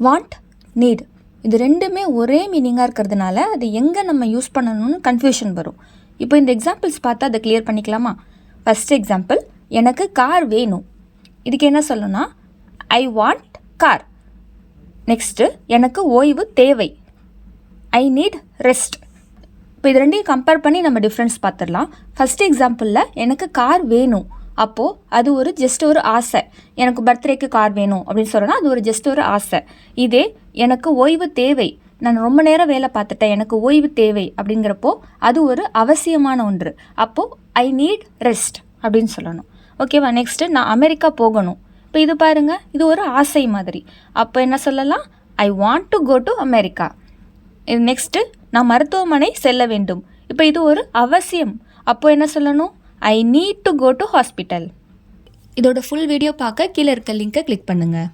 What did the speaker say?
Want, NEET இது ரெண்டுமே ஒரே மீனிங்காக இருக்கிறதுனால அது எங்கே நம்ம யூஸ் பண்ணணும்னு கன்ஃபியூஷன் வரும். இப்போ இந்த எக்ஸாம்பிள்ஸ் பார்த்து அதை கிளியர் பண்ணிக்கலாமா? ஃபஸ்ட் எக்ஸாம்பிள், எனக்கு கார் வேணும். இதுக்கு என்ன சொல்லணும்னா ஐ வாண்ட் கார். நெக்ஸ்ட்டு, எனக்கு ஓய்வு தேவை. I need rest. இப்போ இது ரெண்டையும் கம்பேர் பண்ணி நம்ம டிஃப்ரென்ஸ் பார்த்துடலாம். ஃபஸ்ட் எக்ஸாம்பிளில் எனக்கு கார் வேணும், அப்போது அது ஒரு ஜஸ்ட் ஒரு ஆசை. எனக்கு பர்த்டேக்கு கார் வேணும் அப்படின்னு சொல்கிறேன்னா அது ஒரு ஜஸ்ட் ஒரு ஆசை. இதே எனக்கு ஓய்வு தேவை, நான் ரொம்ப நேரம் வேலை பார்த்துட்டேன், எனக்கு ஓய்வு தேவை அப்படிங்கிறப்போ அது ஒரு அவசியமான ஒன்று. அப்போது ஐ நீட் ரெஸ்ட் அப்படின்னு சொல்லணும். ஓகேவா? நெக்ஸ்ட்டு, நான் அமெரிக்கா போகணும். இப்போ இது பாருங்கள், இது ஒரு ஆசை மாதிரி. அப்போ என்ன சொல்லலாம்? I want to go to America. இது நெக்ஸ்ட்டு, நான் மருத்துவமனை செல்ல வேண்டும். இப்போ இது ஒரு அவசியம். அப்போ என்ன சொல்லணும்? I need to go to hospital. இதோட ஃபுல் வீடியோ பார்க்க கீழே இருக்க லிங்கை கிளிக் பண்ணுங்கள்.